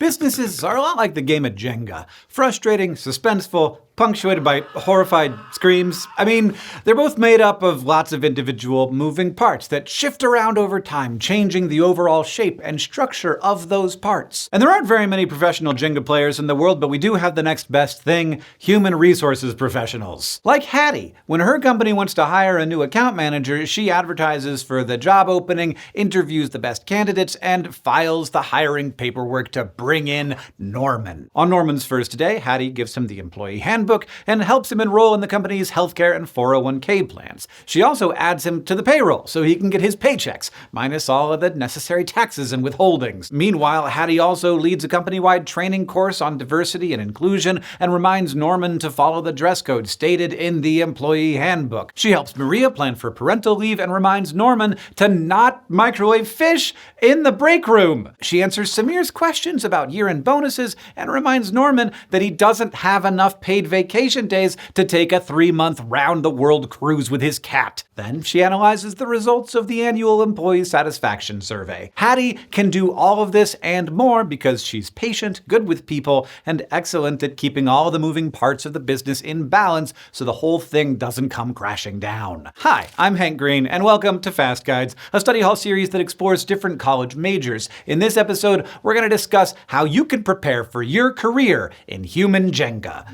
Businesses are a lot like the game of Jenga. Frustrating, suspenseful, punctuated by horrified screams. I mean, they're both made up of lots of individual moving parts that shift around over time, changing the overall shape and structure of those parts. And there aren't very many professional Jenga players in the world, but we do have the next best thing: human resources professionals. Like Hattie. When her company wants to hire a new account manager, she advertises for the job opening, interviews the best candidates, and files the hiring paperwork to bring in Norman. On Norman's first day, Hattie gives him the employee handbook and helps him enroll in the company's healthcare and 401k plans. She also adds him to the payroll so he can get his paychecks, minus all of the necessary taxes and withholdings. Meanwhile, Hattie also leads a company-wide training course on diversity and inclusion and reminds Norman to follow the dress code stated in the employee handbook. She helps Maria plan for parental leave and reminds Norman to not microwave fish in the break room. She answers Samir's questions about year-end bonuses and reminds Norman that he doesn't have enough paid vacation days to take a 3-month round-the-world cruise with his cat. Then she analyzes the results of the annual employee satisfaction survey. Hattie can do all of this and more because she's patient, good with people, and excellent at keeping all the moving parts of the business in balance so the whole thing doesn't come crashing down. Hi, I'm Hank Green, and welcome to Fast Guides, a study hall series that explores different college majors. In this episode, we're going to discuss how you can prepare for your career in human Jenga.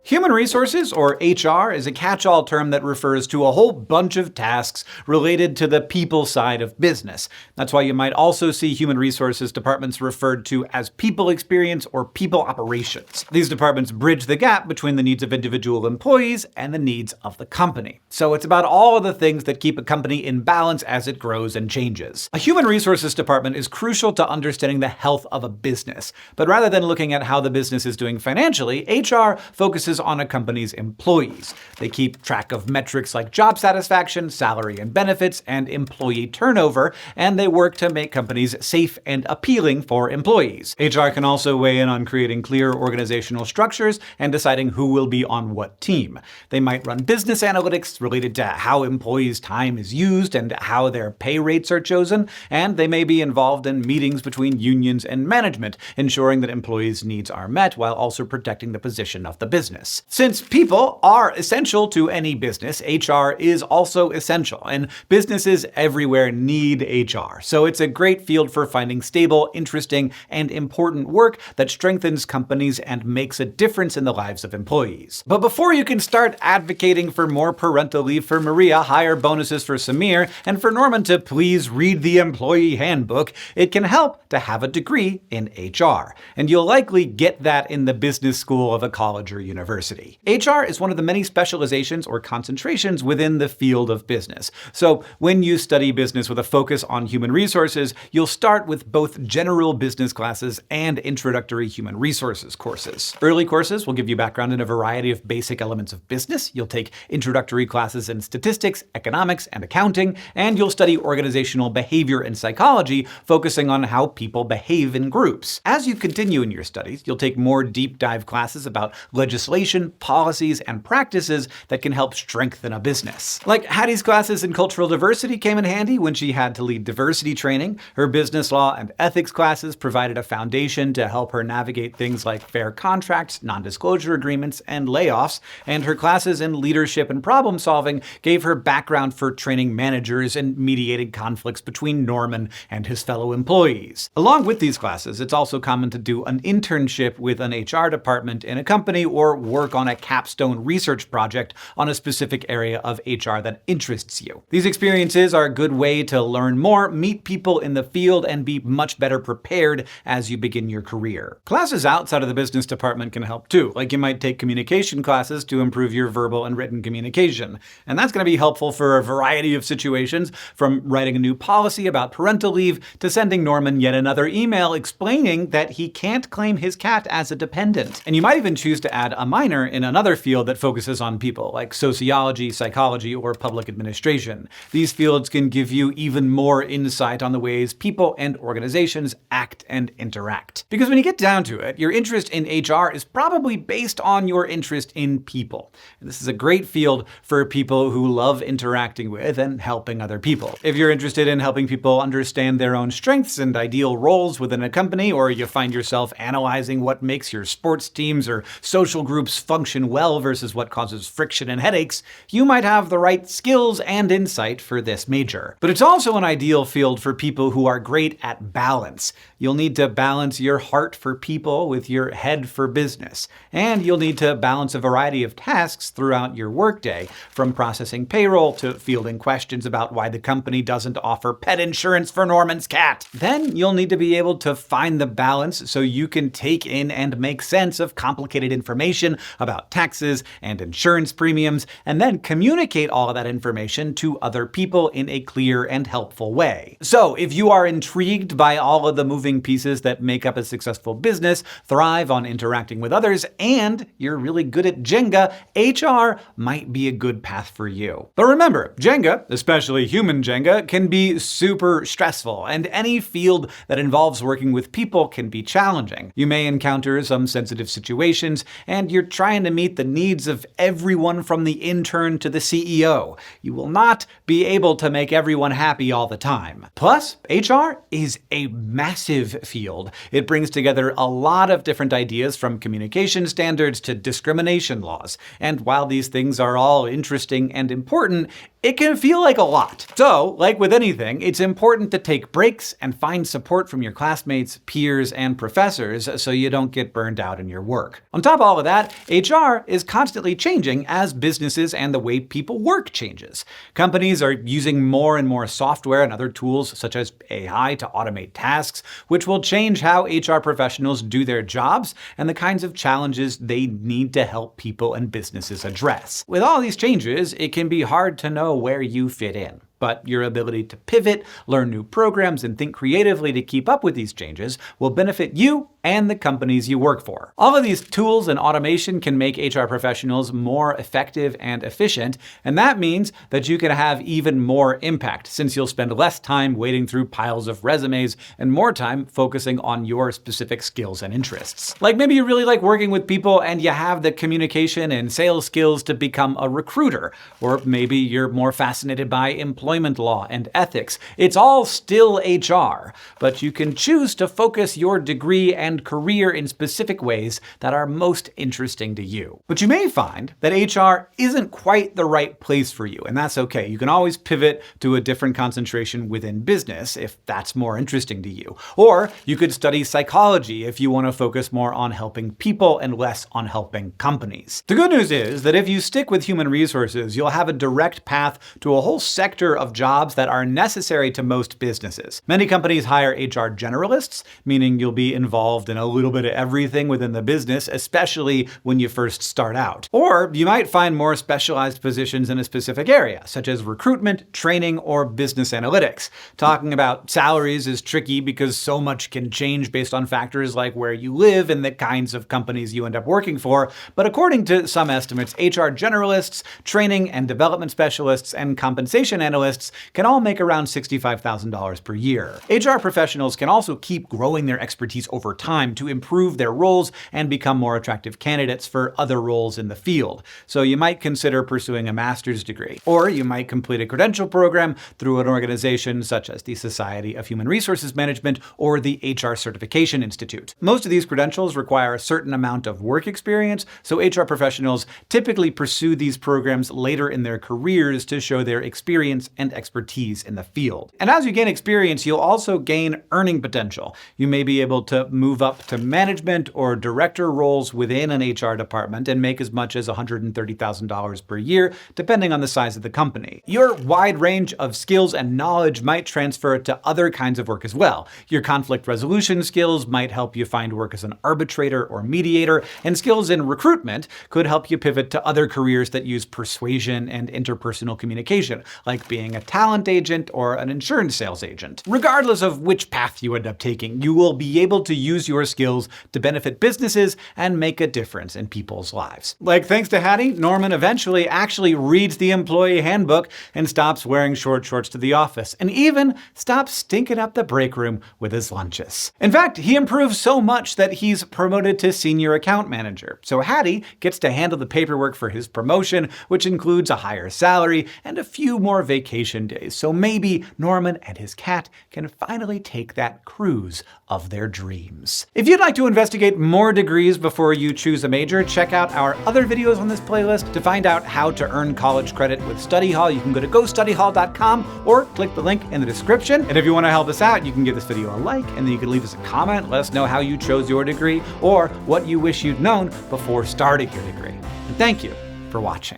Human resources, or HR, is a catch-all term that refers to a whole bunch of tasks related to the people side of business. That's why you might also see human resources departments referred to as people experience or people operations. These departments bridge the gap between the needs of individual employees and the needs of the company. So it's about all of the things that keep a company in balance as it grows and changes. A human resources department is crucial to understanding the health of a business. But rather than looking at how the business is doing financially, HR focuses on a company's employees. They keep track of metrics like job satisfaction, salary and benefits, and employee turnover, and they work to make companies safe and appealing for employees. HR can also weigh in on creating clear organizational structures and deciding who will be on what team. They might run business analytics related to how employees' time is used and how their pay rates are chosen, and they may be involved in meetings between unions and management, ensuring that employees' needs are met while also protecting the position of the business. Since people are essential to any business, HR is also essential, and businesses everywhere need HR. So it's a great field for finding stable, interesting, and important work that strengthens companies and makes a difference in the lives of employees. But before you can start advocating for more parental leave for Maria, higher bonuses for Samir, and for Norman to please read the employee handbook, it can help to have a degree in HR. And you'll likely get that in the business school of a college or university. HR is one of the many specializations or concentrations within the field of business. So when you study business with a focus on human resources, you'll start with both general business classes and introductory human resources courses. Early courses will give you background in a variety of basic elements of business. You'll take introductory classes in statistics, economics, and accounting, and you'll study organizational behavior and psychology, focusing on how people behave in groups. As you continue in your studies, you'll take more deep dive classes about legislation, policies, and practices that can help strengthen a business. Like Hattie's classes in cultural diversity came in handy when she had to lead diversity training. Her business law and ethics classes provided a foundation to help her navigate things like fair contracts, non-disclosure agreements, and layoffs. And her classes in leadership and problem solving gave her background for training managers and mediating conflicts between Norman and his fellow employees. Along with these classes, it's also common to do an internship with an HR department in a company or work on a capstone research project on a specific area of HR that interests you. These experiences are a good way to learn more, meet people in the field, and be much better prepared as you begin your career. Classes outside of the business department can help too. Like you might take communication classes to improve your verbal and written communication. And that's going to be helpful for a variety of situations, from writing a new policy about parental leave to sending Norman yet another email explaining that he can't claim his cat as a dependent. And you might even choose to add a minor minor in another field that focuses on people, like sociology, psychology, or public administration. These fields can give you even more insight on the ways people and organizations act and interact. Because when you get down to it, your interest in HR is probably based on your interest in people. And this is a great field for people who love interacting with and helping other people. If you're interested in helping people understand their own strengths and ideal roles within a company, or you find yourself analyzing what makes your sports teams or social groups function well versus what causes friction and headaches, you might have the right skills and insight for this major. But it's also an ideal field for people who are great at balance. You'll need to balance your heart for people with your head for business. And you'll need to balance a variety of tasks throughout your workday, from processing payroll to fielding questions about why the company doesn't offer pet insurance for Norman's cat. Then you'll need to be able to find the balance so you can take in and make sense of complicated information about taxes and insurance premiums, and then communicate all of that information to other people in a clear and helpful way. So if you are intrigued by all of the moving pieces that make up a successful business, thrive on interacting with others, and you're really good at Jenga, HR might be a good path for you. But remember, Jenga, especially human Jenga, can be super stressful, and any field that involves working with people can be challenging. You may encounter some sensitive situations, and you're trying to meet the needs of everyone from the intern to the CEO. You will not be able to make everyone happy all the time. Plus, HR is a massive field. It brings together a lot of different ideas, from communication standards to discrimination laws. And while these things are all interesting and important, it can feel like a lot. So, like with anything, it's important to take breaks and find support from your classmates, peers, and professors so you don't get burned out in your work. On top of all of that, HR is constantly changing as businesses and the way people work changes. Companies are using more and more software and other tools such as AI to automate tasks, which will change how HR professionals do their jobs and the kinds of challenges they need to help people and businesses address. With all these changes, it can be hard to know where you fit in. But your ability to pivot, learn new programs, and think creatively to keep up with these changes will benefit you and the companies you work for. All of these tools and automation can make HR professionals more effective and efficient, and that means that you can have even more impact, since you'll spend less time wading through piles of resumes and more time focusing on your specific skills and interests. Like maybe you really like working with people and you have the communication and sales skills to become a recruiter, or maybe you're more fascinated by employment law and ethics. It's all still HR, but you can choose to focus your degree and career in specific ways that are most interesting to you. But you may find that HR isn't quite the right place for you, and that's okay. You can always pivot to a different concentration within business if that's more interesting to you. Or you could study psychology if you want to focus more on helping people and less on helping companies. The good news is that if you stick with human resources, you'll have a direct path to a whole sector of jobs that are necessary to most businesses. Many companies hire HR generalists, meaning you'll be involved in a little bit of everything within the business, especially when you first start out. Or you might find more specialized positions in a specific area, such as recruitment, training, or business analytics. Talking about salaries is tricky because so much can change based on factors like where you live and the kinds of companies you end up working for, but according to some estimates, HR generalists, training and development specialists, and compensation analysts can all make around $65,000 per year. HR professionals can also keep growing their expertise over time to improve their roles and become more attractive candidates for other roles in the field. So you might consider pursuing a master's degree, or you might complete a credential program through an organization such as the Society of Human Resources Management or the HR Certification Institute. Most of these credentials require a certain amount of work experience, so HR professionals typically pursue these programs later in their careers to show their experience and expertise in the field. And as you gain experience, you'll also gain earning potential. You may be able to move up to management or director roles within an HR department and make as much as $130,000 per year, depending on the size of the company. Your wide range of skills and knowledge might transfer to other kinds of work as well. Your conflict resolution skills might help you find work as an arbitrator or mediator, and skills in recruitment could help you pivot to other careers that use persuasion and interpersonal communication, like being being a talent agent or an insurance sales agent. Regardless of which path you end up taking, you will be able to use your skills to benefit businesses and make a difference in people's lives. Like, thanks to Hattie, Norman eventually actually reads the employee handbook and stops wearing short shorts to the office, and even stops stinking up the break room with his lunches. In fact, he improves so much that he's promoted to senior account manager. So Hattie gets to handle the paperwork for his promotion, which includes a higher salary and a few more vacation days. So maybe Norman and his cat can finally take that cruise of their dreams. If you'd like to investigate more degrees before you choose a major, check out our other videos on this playlist. To find out how to earn college credit with Study Hall, you can go to gostudyhall.com or click the link in the description. And if you want to help us out, you can give this video a like, and then you can leave us a comment, let us know how you chose your degree or what you wish you'd known before starting your degree. And thank you for watching.